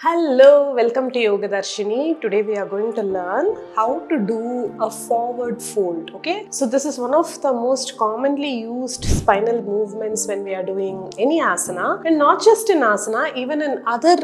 Hello, welcome to Yoga Darshini. Today we are going to learn how to do a forward fold. Okay, so this is one of the most commonly used spinal movements when we are doing any asana, and not just in asana, even in other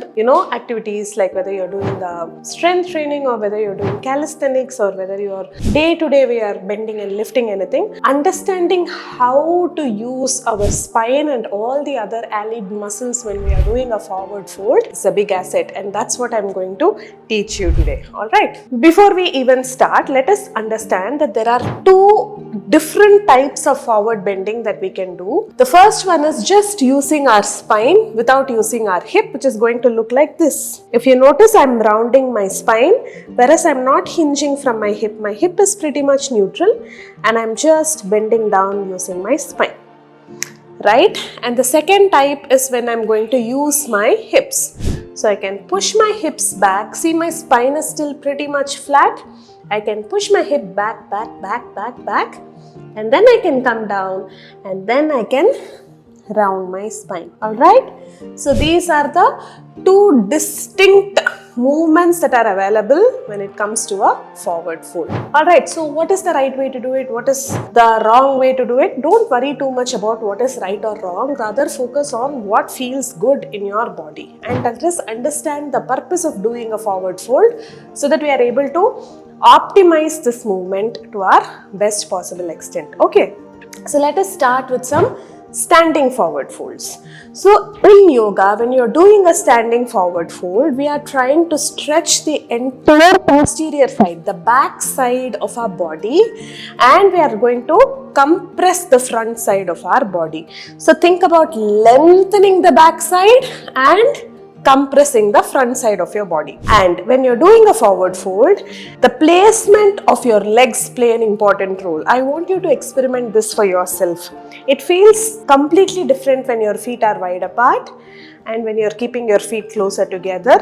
activities like whether you're doing the strength training or whether you're doing calisthenics or whether you're day to day we are bending and lifting anything. Understanding how to use our spine and all the other allied muscles when we are doing a forward fold is a big asset. And that's what I'm going to teach you today. All right. Before we even start, let us understand that there are two different types of forward bending that we can do. The first one is just using our spine without using our hip, which is going to look like this. If you notice, I'm rounding my spine, whereas I'm not hinging from my hip. My hip is pretty much neutral and I'm just bending down using my spine. Right? And the second type is when I'm going to use my hips. So I can push my hips back. See, my spine is still pretty much flat. I can push my hip back, and then I can come down and then I can round my spine. Alright? So these are the two distinct movements that are available when it comes to a forward fold. Alright, so what is the right way to do it? What is the wrong way to do it? Don't worry too much about what is right or wrong. Rather focus on what feels good in your body. And just understand the purpose of doing a forward fold so that we are able to optimize this movement to our best possible extent. Okay, so let us start with some standing forward folds. So in yoga, when you're doing a standing forward fold, we are trying to stretch the entire posterior side, the back side of our body, and we are going to compress the front side of our body. So think about lengthening the back side and compressing the front side of your body. And when you're doing a forward fold, the placement of your legs play an important role. I want you to experiment this for yourself. It feels completely different when your feet are wide apart and when you're keeping your feet closer together,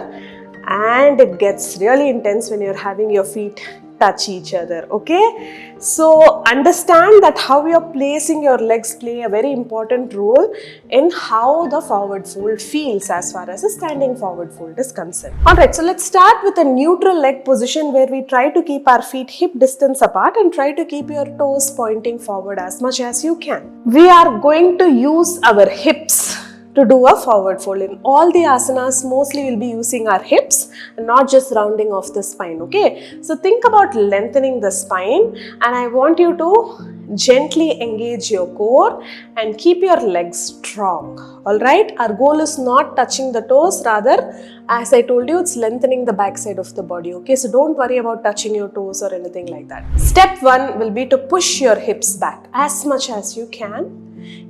and it gets really intense when you're having your feet touch each other. Okay, so understand that how you're placing your legs play a very important role in how the forward fold feels as far as a standing forward fold is concerned. Alright, so let's start with a neutral leg position where we try to keep our feet hip distance apart and try to keep your toes pointing forward as much as you can. We are going to use our hips to do a forward fold. In all the asanas, mostly we'll be using our hips and not just rounding off the spine. Okay, so think about lengthening the spine, and I want you to gently engage your core and keep your legs strong. Alright, our goal is not touching the toes, rather, as I told you, it's lengthening the back side of the body. Okay, so don't worry about touching your toes or anything like that. Step 1 will be to push your hips back as much as you can.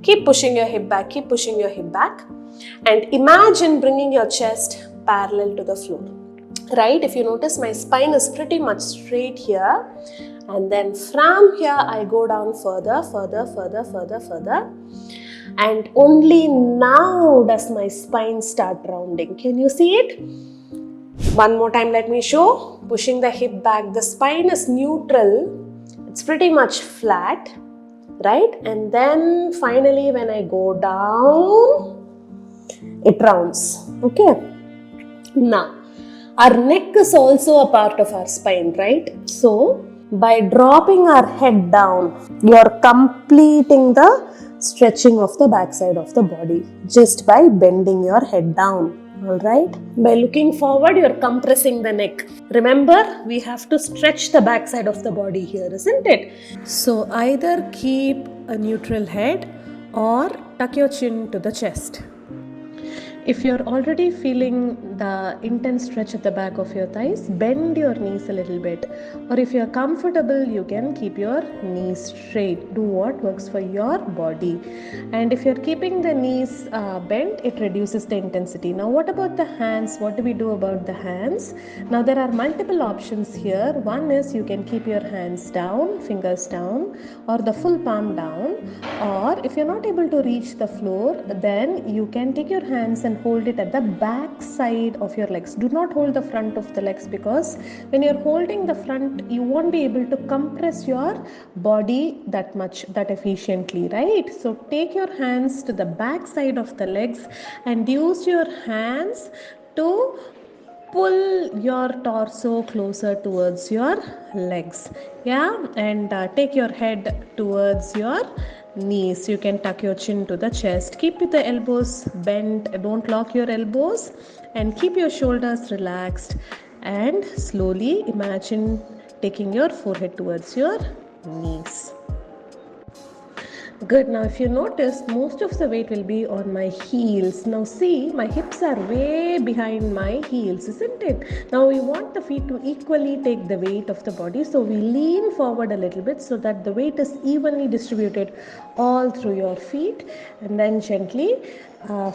Keep pushing your hip back, keep pushing your hip back, and imagine bringing your chest parallel to the floor. Right? If you notice, my spine is pretty much straight here, and then from here I go down further, and only now does my spine start rounding. Can you see it? One more time, let me show. Pushing the hip back, the spine is neutral, it's pretty much flat. Right? And then finally when I go down, it rounds. Okay. Now, our neck is also a part of our spine, right? So, by dropping our head down, you are completing the stretching of the backside of the body just by bending your head down. Alright, by looking forward, you're compressing the neck. Remember, we have to stretch the backside of the body here, isn't it? So either keep a neutral head or tuck your chin to the chest. If you're already feeling the intense stretch at the back of your thighs, bend your knees a little bit. Or if you're comfortable, you can keep your knees straight. Do what works for your body. And if you're keeping the knees bent, it reduces the intensity. Now, what about the hands? What do we do about the hands? Now, there are multiple options here. One is you can keep your hands down, fingers down, or the full palm down. Or if you're not able to reach the floor, then you can take your hands and hold it at the back side of your legs. Do not hold the front of the legs, because when you're holding the front, you won't be able to compress your body that efficiently, right? So take your hands to the back side of the legs and use your hands to pull your torso closer towards your legs. Yeah, and take your head towards your knees. You can tuck your chin to the chest. Keep the elbows bent. Don't lock your elbows, and keep your shoulders relaxed. And slowly imagine taking your forehead towards your knees. Good. Now if you notice, most of the weight will be on my heels. Now see, my hips are way behind my heels, isn't it? Now we want the feet to equally take the weight of the body, so we lean forward a little bit so that the weight is evenly distributed all through your feet, and then gently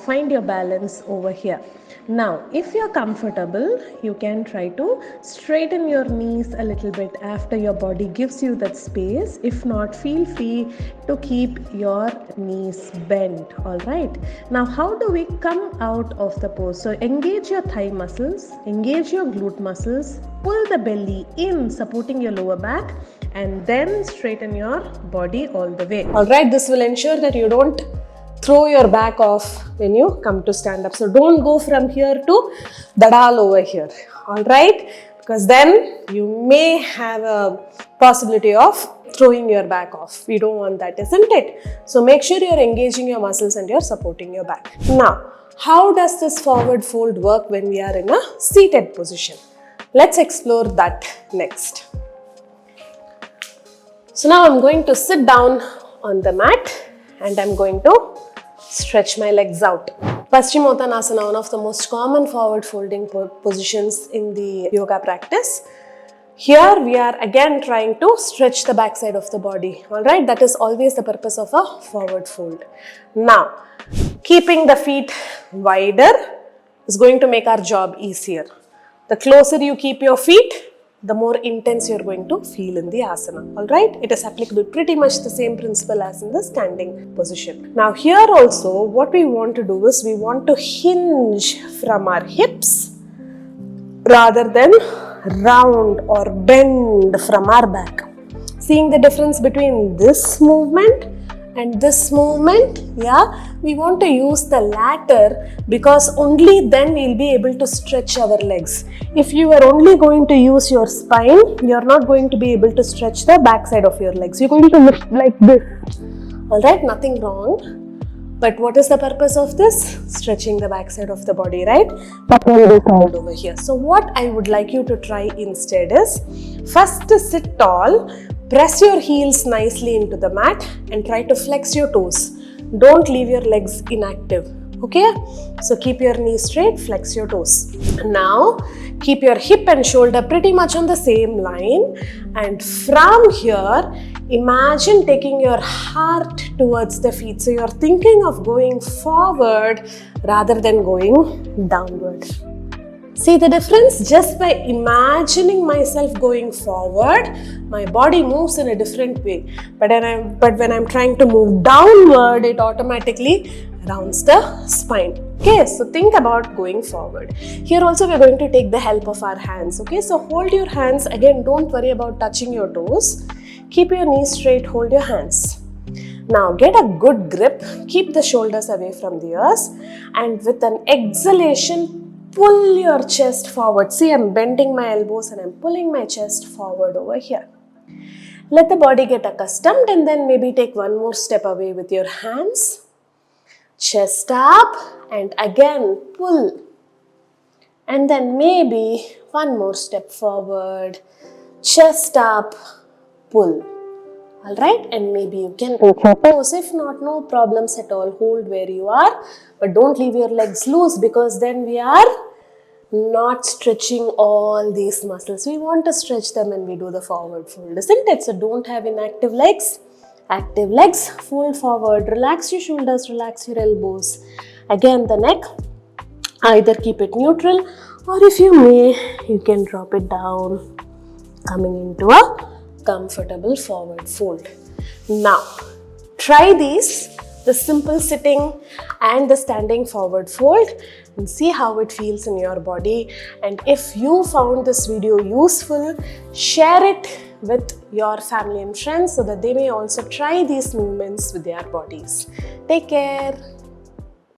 find your balance over here. Now if you're comfortable, you can try to straighten your knees a little bit after your body gives you that space. If not, feel free to keep your knees bent. All right, now how do we come out of the pose? So engage your thigh muscles, engage your glute muscles, pull the belly in, supporting your lower back, and then straighten your body all the way. All right, this will ensure that you don't throw your back off when you come to stand up. So don't go from here to dadal over here. All right, because then you may have a possibility of throwing your back off. We don't want that, isn't it? So make sure you're engaging your muscles and you're supporting your back. Now, how does this forward fold work when we are in a seated position? Let's explore that next. So now I'm going to sit down on the mat and I'm going to stretch my legs out. Paschimottanasana, one of the most common forward folding positions in the yoga practice. Here we are again trying to stretch the backside of the body. Alright, that is always the purpose of a forward fold. Now, keeping the feet wider is going to make our job easier. The closer you keep your feet, the more intense you're going to feel in the asana. Alright, it is applicable pretty much the same principle as in the standing position. Now here also what we want to do is we want to hinge from our hips rather than round or bend from our back. Seeing the difference between this movement and this movement, yeah, we want to use the latter because only then we'll be able to stretch our legs. If you are only going to use your spine, you're not going to be able to stretch the backside of your legs. You're going to lift like this. Alright, nothing wrong. But what is the purpose of this? Stretching the backside of the body, right? That will be found over here. So what I would like you to try instead is, first sit tall, press your heels nicely into the mat and try to flex your toes. Don't leave your legs inactive. Okay? So keep your knees straight, flex your toes. Now keep your hip and shoulder pretty much on the same line, and from here imagine taking your heart towards the feet. So you're thinking of going forward rather than going downward. See the difference? Just by imagining myself going forward, my body moves in a different way. But when I'm trying to move downward, it automatically rounds the spine. Okay, so think about going forward. Here also we're going to take the help of our hands. Okay, so hold your hands. Again, don't worry about touching your toes. Keep your knees straight, hold your hands. Now get a good grip. Keep the shoulders away from the ears. And with an exhalation, pull your chest forward. See, I'm bending my elbows and I'm pulling my chest forward over here. Let the body get accustomed and then maybe take one more step away with your hands. Chest up and again pull. And then maybe one more step forward. Chest up, pull. Alright, and maybe you can reach your toes. If not, no problems at all. Hold where you are, but don't leave your legs loose because then we are not stretching all these muscles. We want to stretch them when we do the forward fold, isn't it? So don't have inactive legs. Active legs, fold forward, relax your shoulders, relax your elbows. Again, the neck, either keep it neutral or if you may, you can drop it down, coming into a comfortable forward fold. Now, try these, the simple sitting and the standing forward fold, and see how it feels in your body. And if you found this video useful, share it with your family and friends so that they may also try these movements with their bodies. Take care.